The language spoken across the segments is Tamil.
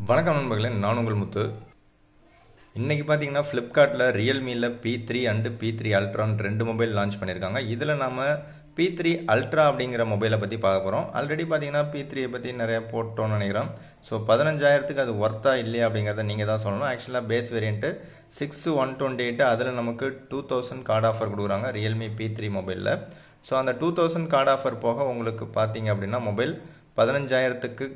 வணக்கம் நண்பர்களே, நான் உங்கள் முத்து. இன்றைக்கி பார்த்தீங்கன்னா ஃப்ளிப்கார்ட்டில் ரியல்மியில் P3 அண்டு P3 அல்ட்ரான்னு ரெண்டு மொபைல் லான்ச் பண்ணியிருக்காங்க. இதில் நாம் P3 அல்ட்ரா அப்படிங்கிற மொபைலை பற்றி பார்க்க போகிறோம். ஆல்ரெடி பார்த்தீங்கன்னா P3 பற்றி நிறைய போட்டோன்னு நினைக்கிறோம். ஸோ 15,000க்கு அது ஒர்த்தா இல்லையா அப்படிங்கிறத நீங்கள் தான் சொல்லணும். ஆக்சுவலாக பேஸ் வேரியண்ட்டு 6,128, அதில் நமக்கு 2,000 கார்டு ஆஃபர் கொடுக்குறாங்க ரியல்மி P3 மொபைலில். ஸோ அந்த 2,000 கார்டு ஆஃபர் போக உங்களுக்கு பார்த்தீங்க அப்படின்னா மொபைல் 15,000க்கு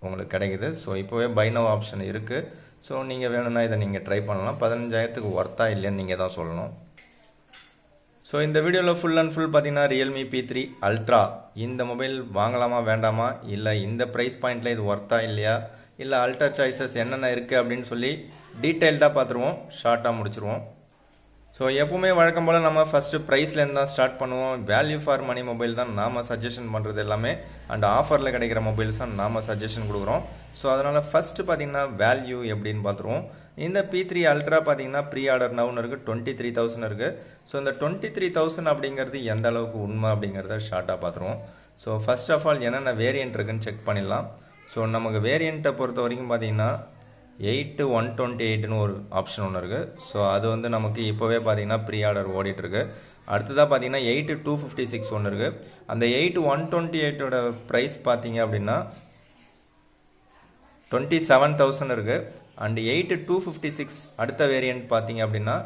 உங்களுக்கு கிடைக்குது. ஸோ இப்போவே பை நவ் ஆப்ஷன் இருக்குது. ஸோ நீங்கள் வேணும்னா இதை நீங்கள் ட்ரை பண்ணலாம். 15,000க்கு ஒர்த்தா இல்லைன்னு நீங்கள் தான் சொல்லணும். ஸோ இந்த வீடியோவில் ஃபுல் அண்ட் ஃபுல் பார்த்தீங்கன்னா ரியல்மி P3 அல்ட்ரா இந்த மொபைல் வாங்கலாமா வேண்டாமா, இல்லை இந்த ப்ரைஸ் பாயிண்டில் இது ஒர்த்தா இல்லையா, இல்லை அல்ட்ரா சாய்ஸஸ் என்னென்ன இருக்குது அப்படின்னு சொல்லி டீட்டெயில்டாக பார்த்துருவோம். ஷார்ட்டாக முடிச்சிருவோம். ஸோ எப்பவுமே வழக்கம் போல் நம்ம ஃபஸ்ட்டு ப்ரைஸ்லேருந்து தான் ஸ்டார்ட் பண்ணுவோம். வேல்யூ ஃபார் மணி மொபைல் தான் நாம் சஜஷன் பண்ணுறது எல்லாமே, அண்ட் ஆஃபரில் கிடைக்கிற மொபைல்ஸ் தான் நாம் சஜஷன் கொடுக்குறோம். ஸோ அதனால் ஃபஸ்ட்டு பார்த்தீங்கன்னா வேல்யூ எப்படின்னு பார்த்துருவோம். இந்த P3 அல்ட்ரா பார்த்தீங்கன்னா ப்ரீ ஆர்டர் நவுன்னு இருக்குது, 23,000 இருக்குது. ஸோ இந்த 23,000 அப்படிங்கிறது எந்த அளவுக்கு உண்மை அப்படிங்கிறத ஷார்ட்டாக பார்த்துருவோம். ஸோ ஃபர்ஸ்ட் ஆஃப் ஆல் என்னென்ன வேரியன்ட் இருக்குன்னு செக் பண்ணிடலாம். ஸோ நமக்கு வேரியண்ட்டை பொறுத்த வரைக்கும் பார்த்தீங்கன்னா 8,128ன்னு ஒரு ஆப்ஷன் ஒன்று இருக்குது. ஸோ அது வந்து நமக்கு இப்போவே பார்த்தீங்கன்னா ப்ரீ ஆர்டர் ஓடிட்டுருக்கு. அடுத்ததாக பார்த்தீங்கன்னா 8,256 ஒன்று இருக்குது. அந்த 8,128ஓட ப்ரைஸ் பார்த்தீங்க அப்படின்னா 27,000 இருக்குது. அண்ட் 8,256 அடுத்த வேரியண்ட் பார்த்தீங்க அப்படின்னா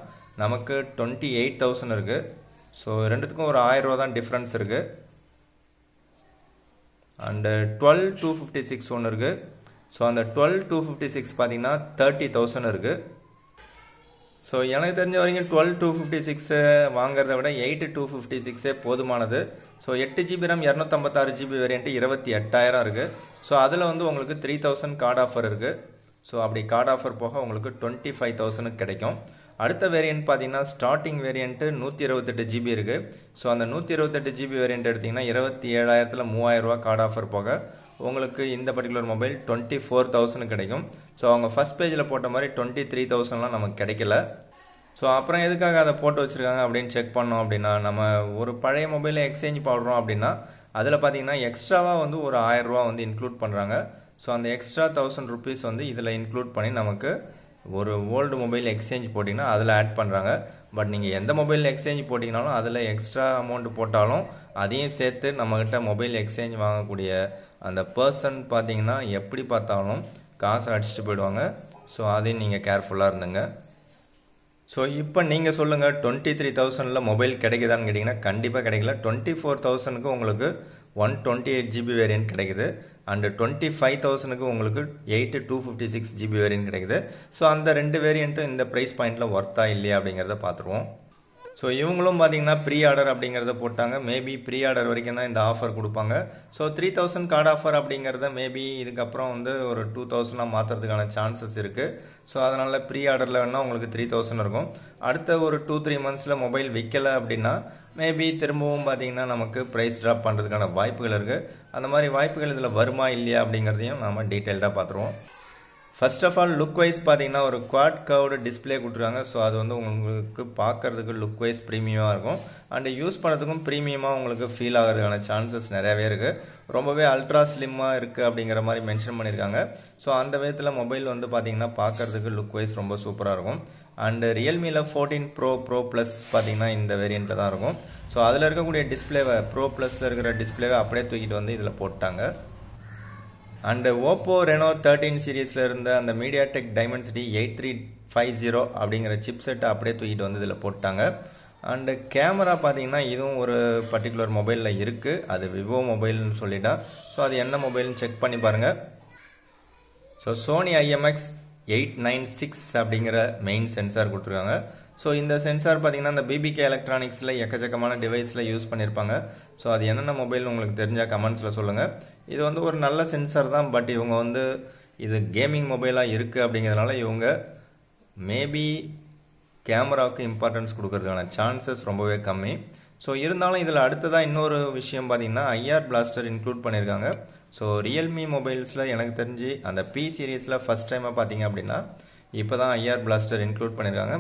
நமக்கு 28,000 இருக்குது. ஸோ ரெண்டுத்துக்கும் ஒரு 1000 ரூபா தான் டிஃப்ரென்ஸ் இருக்குது. அண்டு 12,256 ஒன்று இருக்குது. ஸோ அந்த 12,256 பார்த்தீங்கன்னா 30,000 இருக்குது. ஸோ எனக்கு தெரிஞ்ச வரைக்கும் 12,256 வாங்குறத விட 8,256 போதுமானது. So 8GB RAM 256GB variant 28,000 இருக்குது. ஸோ அதில் வந்து உங்களுக்கு 3,000 கார்டு ஆஃபர் இருக்குது. ஸோ அப்படி கார்டு ஆஃபர் போக உங்களுக்கு 25,000 கிடைக்கும். அடுத்த வேரியண்ட் பார்த்தீங்கன்னா ஸ்டார்டிங் வேரியண்ட்டு 128GB இருக்குது. ஸோ அந்த 128GB வேரியண்ட் எடுத்திங்கன்னா 27,000ல் 3,000 ரூபா கார்டு ஆஃபர் போக உங்களுக்கு இந்த பர்டிகுலர் மொபைல் 24,000 கிடைக்கும். ஸோ அவங்க ஃபஸ்ட் பேஜில் போட்ட மாதிரி 23,000லாம் நமக்கு கிடைக்கல. ஸோ அப்புறம் எதுக்காக அதை போட்டு வச்சுருக்காங்க அப்படின்னு செக் பண்ணோம் அப்படின்னா, நம்ம ஒரு பழைய மொபைலை எக்ஸ்சேஞ்ச் பண்ணுறோம் அப்படின்னா அதில் பார்த்தீங்கன்னா எக்ஸ்ட்ராவாக வந்து ஒரு 1000 ரூபா வந்து இன்க்ளூட் பண்ணுறாங்க. ஸோ அந்த எக்ஸ்ட்ரா 1000 ருபீஸ் வந்து இதில் இன்க்ளூட் பண்ணி நமக்கு ஒரு ஓல்டு மொபைல் எக்ஸ்சேஞ்ச் போட்டிங்கன்னா அதில் ஆட் பண்ணுறாங்க. பட் நீங்கள் எந்த மொபைல் எக்ஸ்சேஞ்ச் போட்டிங்கனாலும் அதில் எக்ஸ்ட்ரா அமௌண்ட் போட்டாலும் அதையும் சேர்த்து நம்மக்கிட்ட மொபைல் எக்ஸ்சேஞ்ச் வாங்கக்கூடிய அந்த பர்சன் பார்த்தீங்கன்னா எப்படி பார்த்தாலும் காசை அடிச்சுட்டு போயிடுவாங்க. ஸோ அதையும் நீங்கள் கேர்ஃபுல்லாக இருந்துங்க. ஸோ இப்போ நீங்கள் சொல்லுங்கள், 23,000ல் மொபைல் கிடைக்குதான்னு கேட்டிங்கன்னா கண்டிப்பாக கிடைக்கல. 24,000க்கு உங்களுக்கு 128GB வேரியன்ட் கிடைக்குது. அண்டு 25,000க்கு உங்களுக்கு 8,256GB வேரியன்ட் கிடைக்குது. ஸோ அந்த ரெண்டு வேரியண்ட்டும் இந்த ப்ரைஸ் பாயிண்டில் ஒர்த்தா இல்லையா அப்படிங்கிறத பார்த்துருவோம். ஸோ இவங்களும் பார்த்தீங்கன்னா ப்ரீ ஆர்டர் அப்படிங்கிறத போட்டாங்க. மேபி ப்ரீ ஆர்டர் வரைக்கும் தான் இந்த ஆஃபர் கொடுப்பாங்க. ஸோ 3,000 கார்டு ஆஃபர் அப்படிங்கிறத மேபி இதுக்கப்புறம் வந்து ஒரு 2,000 மாற்றுறதுக்கான சான்சஸ் இருக்குது. ஸோ அதனால் ப்ரீ ஆர்டரில் வேணால் உங்களுக்கு 3,000 இருக்கும். அடுத்த ஒரு 2-3 மந்த்ஸில் மொபைல் விற்கலை அப்படின்னா மேபி திரும்பவும் பார்த்தீங்கன்னா நமக்கு ப்ரைஸ் ட்ராப் பண்ணுறதுக்கான வாய்ப்புகள் இருக்குது. அந்த மாதிரி வாய்ப்புகள் இதில் வருமா இல்லையா அப்படிங்கிறதையும் நாம் டீட்டெயில்டாக பார்த்துருவோம். First of all look wise பார்த்தீங்கன்னா ஒரு குவாட் கர்வ்டு டிஸ்பிளே கொடுத்துருக்காங்க. ஸோ அது வந்து உங்களுக்கு பார்க்கறதுக்கு லுக் வைஸ் ப்ரீமியமாக இருக்கும். அண்டு யூஸ் பண்ணுறதுக்கும் ப்ரீமியமாக உங்களுக்கு ஃபீல் ஆகிறதுக்கான சான்சஸ் நிறையவே இருக்குது. ரொம்பவே அல்ட்ரா ஸ்லிம்மாக இருக்குது அப்படிங்கிற மாதிரி மென்ஷன் பண்ணியிருக்காங்க. ஸோ அந்த விதத்தில் மொபைல் வந்து பார்த்தீங்கன்னா பார்க்கறதுக்கு லுக் வைஸ் ரொம்ப சூப்பராக இருக்கும். அண்டு ரியல்மியில் 14 ப்ரோ ப்ளஸ் பார்த்தீங்கன்னா இந்த வேரியண்ட்டில் தான் இருக்கும். ஸோ அதில் இருக்கக்கூடிய டிஸ்பிளேவை ப்ரோ ப்ளஸில் இருக்கிற டிஸ்பிளேவை அப்படியே தூக்கிட்டு வந்து இதில் போட்டாங்க. அண்டு ஓப்போ ரெனோ 13 சீரீஸில் இருந்த அந்த மீடியாடெக் டைமென்சிட்டி 8350 அப்படிங்கிற சிப் செட்டை அப்படியே தூக்கிட்டு வந்து இதில் போட்டாங்க. அண்டு கேமரா பார்த்தீங்கன்னா இதுவும் ஒரு பர்டிகுலர் மொபைலில் இருக்குது. அது விவோ மொபைல்னு சொல்லிட்டா. ஸோ அது என்ன மொபைல்னு செக் பண்ணி பாருங்கள். ஸோ சோனி IMX896 அப்படிங்கிற மெயின் சென்சார் கொடுத்துருக்காங்க. ஸோ இந்த சென்சார் பார்த்தீங்கன்னா இந்த பிபிகே எலக்ட்ரானிக்ஸில் எக்கச்சக்கமான டிவைஸில் யூஸ் பண்ணியிருப்பாங்க. ஸோ அது என்னென்ன மொபைல் உங்களுக்கு தெரிஞ்சால் கமெண்ட்ஸில் சொல்லுங்கள். இது வந்து ஒரு நல்ல சென்சார் தான். பட் இவங்க வந்து இது கேமிங் மொபைலாக இருக்குது அப்படிங்கிறதுனால இவங்க மேபி கேமராவுக்கு இம்பார்ட்டன்ஸ் கொடுக்கறதுக்கான சான்சஸ் ரொம்பவே கம்மி. ஸோ இருந்தாலும் இதில் அடுத்ததாக இன்னொரு விஷயம் பார்த்தீங்கன்னா IR பிளாஸ்டர் இன்க்ளூட் பண்ணியிருக்காங்க. ஸோ ரியல்மி மொபைல்ஸில் எனக்கு தெரிஞ்சு அந்த P சீரீஸில் ஃபஸ்ட் டைமாக பார்த்தீங்க அப்படின்னா இப்போ தான் IR பிளாஸ்டர் இன்க்ளூட் பண்ணியிருக்காங்க.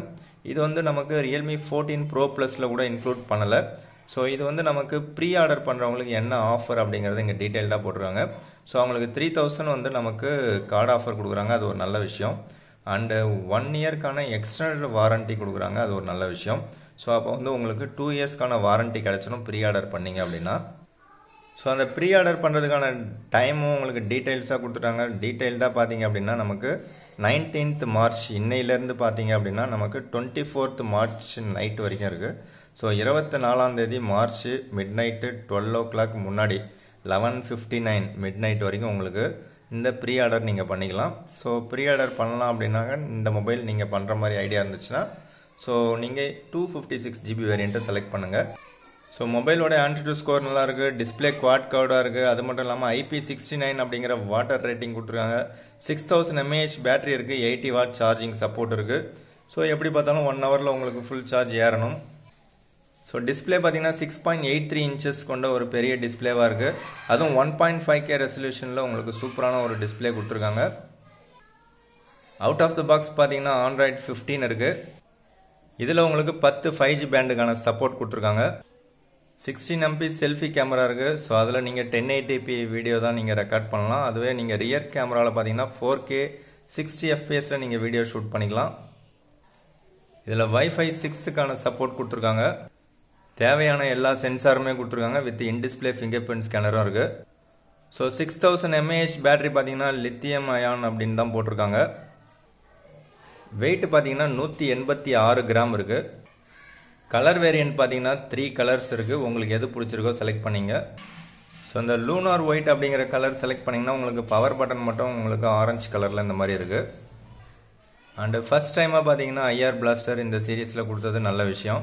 இது வந்து நமக்கு ரியல்மி 14 ப்ரோ ப்ளஸில் கூட இன்க்ளூட் பண்ணலை. ஸோ இது வந்து நமக்கு ப்ரீ ஆர்டர் பண்ணுறவங்களுக்கு என்ன ஆஃபர் அப்படிங்கிறது இங்கே டீட்டெயில்டாக போட்டுருக்காங்க. ஸோ அவங்களுக்கு 3000 வந்து நமக்கு கார்டு ஆஃபர் கொடுக்குறாங்க, அது ஒரு நல்ல விஷயம். அண்டு 1 இயர்க்கான எக்ஸ்டர்னல் வாரண்ட்டி கொடுக்குறாங்க, அது ஒரு நல்ல விஷயம். ஸோ அப்போ வந்து உங்களுக்கு 2 இயர்ஸ்க்கான வாரண்ட்டி கிடச்சிடும் ப்ரீ ஆர்டர் பண்ணிங்க அப்படின்னா. ஸோ அந்த ப்ரீ ஆர்டர் பண்ணுறதுக்கான டைமும் உங்களுக்கு டீட்டெயில்ஸாக கொடுத்துட்டாங்க. டீட்டெயில்டாக பார்த்தீங்க அப்படின்னா நமக்கு 19th மார்ச் இன்னையிலேருந்து பார்த்தீங்க அப்படின்னா நமக்கு 24th மார்ச் நைட் வரைக்கும் இருக்குது. ஸோ 24ஆம் தேதி மார்ச் மிட் நைட்டு 12 o'clock முன்னாடி 11:59 மிட் நைட் வரைக்கும் உங்களுக்கு இந்த ப்ரீ ஆர்டர் நீங்கள் பண்ணிக்கலாம். ஸோ ப்ரீ ஆர்டர் பண்ணலாம் அப்படின்னாக்க இந்த மொபைல் நீங்கள் பண்ணுற மாதிரி ஐடியா இருந்துச்சுன்னா ஸோ நீங்கள் 256 GB வேரியண்ட்டை செலக்ட் பண்ணுங்கள். ஸோ மொபைலோட ஆண்ட்ராய்டு ஸ்கோர் நல்லா இருக்குது, டிஸ்பிளே குவாட் கர்வ்டாக இருக்குது. அது மட்டும் இல்லாமல் IP69 அப்படிங்கிற வாட்டர் ரேட்டிங் கொடுத்துருக்காங்க. 6000 mAh பேட்டரி இருக்குது, 80 watt சார்ஜிங் சப்போர்ட் இருக்குது. ஸோ எப்படி பார்த்தாலும் 1 ஹவரில் உங்களுக்கு ஃபுல் சார்ஜ் ஏறணும். ஸோ டிஸ்பிளே பார்த்தீங்கன்னா 6.83 inches கொண்ட ஒரு பெரிய டிஸ்பிளேவாக இருக்குது. அதுவும் 1.5K ரெசல்யூஷனில் உங்களுக்கு சூப்பரான ஒரு டிஸ்பிளே கொடுத்துருக்காங்க. அவுட் ஆஃப் த பாக்ஸ் பார்த்தீங்கன்னா Android 15 இருக்குது. இதில் உங்களுக்கு 10 5G பேண்டுக்கான சப்போர்ட் கொடுத்துருக்காங்க. 16 MP செல்ஃபி கேமரா இருக்குது. ஸோ அதில் நீங்கள் 1080p வீடியோ தான் நீங்கள் ரெக்கார்ட் பண்ணலாம். அதுவே நீங்கள் ரியர் கேமராவில் பார்த்தீங்கன்னா 4K 60 fps நீங்கள் வீடியோ ஷூட் பண்ணிக்கலாம். இதில் Wi-Fi 6க்கான சப்போர்ட் கொடுத்துருக்காங்க. தேவையான எல்லா சென்சாருமே கொடுத்துருக்காங்க. வித் இன் டிஸ்பிளே ஃபிங்கர் பிரிண்ட் ஸ்கேனரும் இருக்குது. ஸோ 6000 mAh பேட்டரி பார்த்தீங்கன்னா லித்தியம் அயான் அப்படின்னு தான் போட்டிருக்காங்க. வெயிட் பார்த்தீங்கன்னா 186 கிராம் இருக்குது. கலர் வேரியன்ட் பார்த்தீங்கன்னா 3 கலர்ஸ் இருக்குது. உங்களுக்கு எது பிடிச்சிருக்கோ செலக்ட் பண்ணிங்க. ஸோ இந்த லூனார் ஒயிட் அப்படிங்கிற கலர் செலக்ட் பண்ணிங்கன்னா உங்களுக்கு பவர் பட்டன் மட்டும் உங்களுக்கு ஆரஞ்சு கலரில் இந்த மாதிரி இருக்குது. அண்டு ஃபர்ஸ்ட் டைமாக பார்த்தீங்கன்னா IR பிளாஸ்டர் இந்த சீரீஸில் கொடுத்தது நல்ல விஷயம்.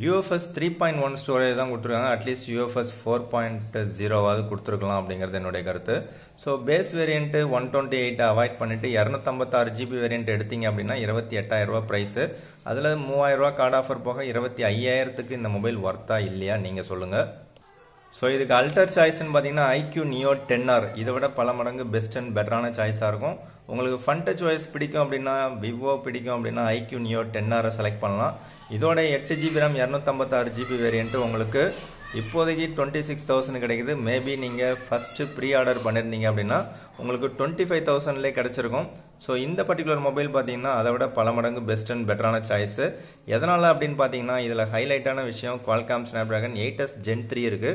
UFS 3.1 ஸ்டோரேஜ் தான் கொடுத்துருக்காங்க. அட்லீஸ்ட் UFS 4.0 கொடுத்துருக்கலாம் அப்படிங்கிறது என்னுடைய கருத்து. ஸோ பேஸ் வேரியன்ட்டு 128 அவாய்ட் பண்ணிவிட்டு 256 GB வேரியன்ட் எடுத்தீங்க அப்படின்னா 28,000 ப்ரைஸு. அதில் 3000 கார்டு ஆஃபர் போக 25,000 இந்த மொபைல் ஒர்த்தா இல்லையா நீங்கள் சொல்லுங்கள். ஸோ இதுக்கு அல்டர் சாய்ஸ்ன்னு பார்த்தீங்கன்னா IQ Neo 10R இதை விட பல மடங்கு பெஸ்ட் அண்ட் பெட்டரான சாய்ஸாக இருக்கும். உங்களுக்கு ஃபன் டச் வாய்ஸ் பிடிக்கும் அப்படின்னா விவோ பிடிக்கும் அப்படின்னா IQ Neo 10R செலக்ட் பண்ணலாம். இதோட 8 GB RAM 256 GB வேரியன்ட்டு உங்களுக்கு இப்போதைக்கு 26,000 கிடைக்குது. மேபி நீங்கள் ஃபஸ்ட்டு ப்ரீ ஆர்டர் பண்ணியிருந்தீங்க அப்படின்னா உங்களுக்கு 25,000லே கிடச்சிருக்கும். ஸோ இந்த பர்டிகுலர் மொபைல் பார்த்தீங்கன்னா அதை விட பல மடங்கு பெஸ்ட் அண்ட் பெட்டரான சாய்ஸு. எதனால் அப்படின்னு பார்த்தீங்கன்னா இதில் ஹைலைட்டான விஷயம் Qualcomm Snapdragon 8s Gen 3 இருக்குது.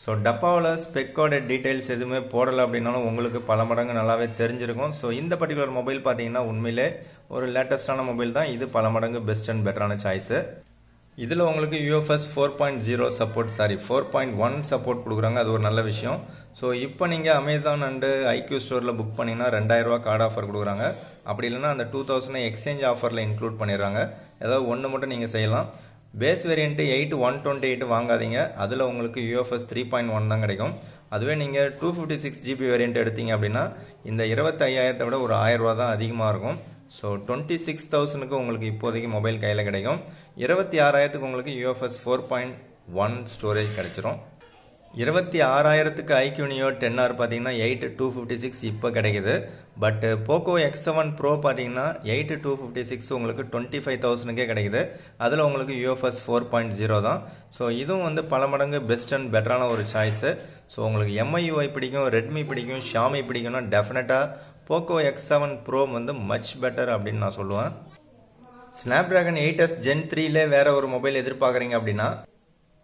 ஸோ டப்பாவில் ஸ்பெக்கோட டீட்டெயில்ஸ் எதுவுமே போடலை அப்படின்னாலும் உங்களுக்கு பல மடங்கு நல்லாவே தெரிஞ்சிருக்கும். ஸோ இந்த பர்டிகுலர் மொபைல் பார்த்தீங்கன்னா உண்மையிலே ஒரு லேட்டஸ்டான மொபைல் தான். இது பல மடங்கு பெஸ்ட் அண்ட் பெட்டரான சாய்ஸு. இதில் உங்களுக்கு UFS 4.0 சப்போர்ட் 4.1 சப்போர்ட் கொடுக்குறாங்க, அது ஒரு நல்ல விஷயம். ஸோ இப்போ நீங்கள் அமேசான் அண்டு IQ ஸ்டோரில் புக் பண்ணிங்கன்னா 2000 கார்டு ஆஃபர் கொடுக்குறாங்க. அப்படி இல்லைன்னா அந்த 2000 எக்ஸ்சேஞ்ச் ஆஃபரில் இன்க்ளூட் பண்ணிடுறாங்க. ஏதாவது ஒன்று மட்டும் நீங்கள் செய்யலாம். பேஸ் வேரியன்ட்டு 8128 வாங்காதீங்க. அதில் உங்களுக்கு UFS 3.1 தான் கிடைக்கும். அதுவே நீங்கள் 256 GB வேரியன்ட் எடுத்தீங்க அப்படின்னா இந்த 25,000 விட ஒரு 1000 தான் அதிகமாக இருக்கும். ஸோ 26,000 உங்களுக்கு இப்போதைக்கு மொபைல் கையில் கிடைக்கும். 26,000 உங்களுக்கு UFS 4.1 ஸ்டோரேஜ் கிடைச்சிரும். 26,000 IQ Neo 10R பார்த்தீங்கன்னா 8,256 இப்போ கிடைக்குது. பட் போக்கோ X7 Pro பார்த்தீங்கன்னா 8,256 உங்களுக்கு 25,000 கிடைக்குது. அதில் உங்களுக்கு UFS 4.0 தான். ஸோ இதுவும் வந்து பல மடங்கு பெஸ்ட் அண்ட் பெட்டரான ஒரு சாய்ஸு. ஸோ உங்களுக்கு MIUI பிடிக்கும், ரெட்மி பிடிக்கும், ஷாமி பிடிக்கும்னா டெஃபினட்டாக போக்கோ X7 Pro வந்து மச் பெட்டர் அப்படின்னு நான் சொல்லுவேன். Snapdragon 8s Gen 3லே வேற ஒரு மொபைல் எதிர்பார்க்குறீங்க அப்படின்னா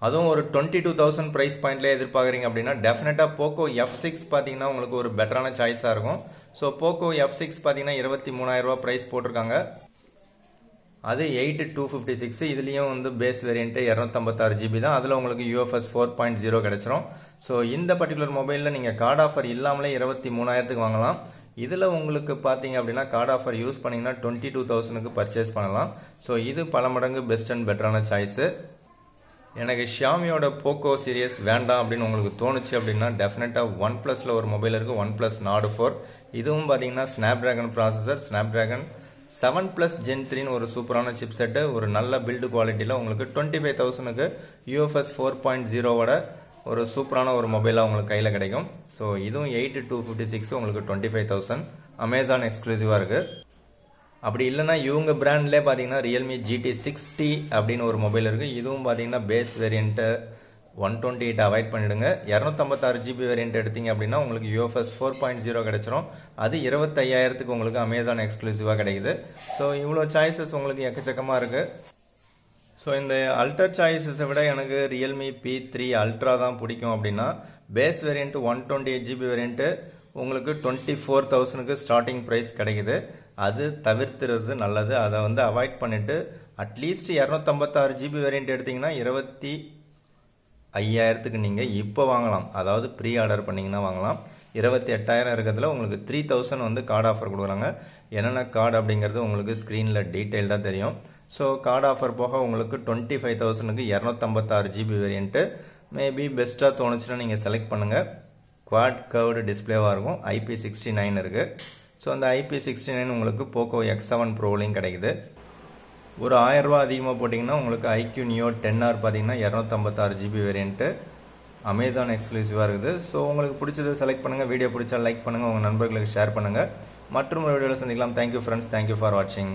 அதுவும் ஒரு 22,000 ப்ரைஸ் பாயிண்ட்லேயே எதிர்பார்க்குறீங்க அப்படின்னா டெஃபினட்டாக போக்கோ F6 பார்த்தீங்கன்னா உங்களுக்கு ஒரு பெட்டரான சாய்ஸாக இருக்கும். ஸோ போக்கோ F6 பார்த்தீங்கன்னா 23,000 ப்ரைஸ் போட்டிருக்காங்க. அது 8,256. இதுலேயும் வந்து பேஸ் வேரியன்ட்டு 256 GB தான். அதில் உங்களுக்கு UFS 4.0 கிடைச்சிரும். ஸோ இந்த பர்டிகுலர் மொபைலில் நீங்கள் கார்டு ஆஃபர் இல்லாமலே 23,000 வாங்கலாம். இதில் உங்களுக்கு பார்த்தீங்க அப்படின்னா கார்டு ஆஃபர் யூஸ் பண்ணிங்கன்னா 22,000 பர்ச்சேஸ் பண்ணலாம். ஸோ இது பல மடங்கு பெஸ்ட் அண்ட் பெட்டரான சாய்ஸு. எனக்கு ஷியாமியோட போக்கோ சீரியஸ் வேண்டாம் அப்படின்னு உங்களுக்கு தோணுச்சு அப்படின்னா டெஃபினட்டாக OnePlusல ஒரு மொபைல் இருக்குது, OnePlus Nord 4. இதுவும் பார்த்தீங்கன்னா ஸ்னாப்ட்ராகன் ப்ராசஸர், ஸ்னாப்ட்ராகன் 7+ Gen 3 ஒரு சூப்பரான சிப் செட்டு, ஒரு நல்ல பில்டு குவாலிட்டியில் உங்களுக்கு 25,000 UFS 4.0 ஒரு சூப்பரான ஒரு மொபைலாக உங்களுக்கு கையில் கிடைக்கும். ஸோ இதுவும் 8,256 உங்களுக்கு 25,000 அமேசான் எக்ஸ்க்ளூசிவாக இருக்குது. அப்படி இல்லைனா இவங்க பிராண்ட்லேயே பார்த்தீங்கன்னா Realme GT 6T அப்படின்னு ஒரு மொபைல் இருக்குது. இதுவும் பார்த்தீங்கன்னா பேஸ் வேரியண்ட்டு 128 அவாய்ட் பண்ணிடுங்க. 256 GB வேரியன்ட் எடுத்தீங்க அப்படின்னா உங்களுக்கு UFS 4.0 கிடைச்சிரும். அது 25,000க்கு உங்களுக்கு அமேசான் எக்ஸ்க்ளூசிவாக கிடைக்குது. ஸோ இவ்வளோ சாய்ஸஸ் உங்களுக்கு எக்கச்சக்கமாக இருக்குது. ஸோ இந்த அல்ட்ரா சாய்ஸஸை விட எனக்கு ரியல்மி P3 அல்ட்ரா தான் பிடிக்கும் அப்படின்னா பேஸ் வேரியன்ட் 128 GB வேரியன்ட்டு உங்களுக்கு 24,000க்கு ஸ்டார்டிங் ப்ரைஸ் கிடைக்குது. அது தவிர்த்துறது நல்லது. அதை வந்து அவாய்ட் பண்ணிவிட்டு அட்லீஸ்ட் 256 GB வேரியன்ட் எடுத்திங்கன்னா 25,000க்கு நீங்கள் இப்போ வாங்கலாம். அதாவது ப்ரீ ஆர்டர் பண்ணிங்கன்னா வாங்கலாம். 28,000 இருக்கிறதுல உங்களுக்கு 3,000 வந்து கார்டு ஆஃபர் கொடுக்குறாங்க. என்னென்ன கார்டு அப்படிங்கிறது உங்களுக்கு ஸ்க்ரீனில் டீட்டெயில்டாக தெரியும். ஸோ கார்டு ஆஃபர் போக உங்களுக்கு 25,000க்கு 256 GB வேரியன்ட்டு மேபி பெஸ்ட்டாக தோணுச்சுன்னா நீங்கள் செலக்ட் பண்ணுங்கள். குவாட் கர்வ்டு டிஸ்பிளேவாக இருக்கும். IP69 இருக்குது. ஸோ அந்த IP69 உங்களுக்கு போக்கோ X7 ப்ரோலையும் கிடைக்குது. ஒரு 1000 ரூபா அதிகமாக போட்டிங்கன்னா உங்களுக்கு IQ Neo 10R பார்த்தீங்கன்னா 256 GB வேரியன்ட்டு அமேசான் எக்ஸ்க்ளூசிவாக இருக்குது. ஸோ உங்களுக்கு பிடிச்சதை செலக்ட் பண்ணுங்கள். வீடியோ பிடிச்சா லைக் பண்ணுங்கள். உங்கள் நண்பர்களுக்கு ஷேர் பண்ணுங்கள். மற்றும் ஒரு வீடியோவில் சந்திக்கலாம். Thank you friends. தேங்க்யூ ஃபார் வாட்சிங்.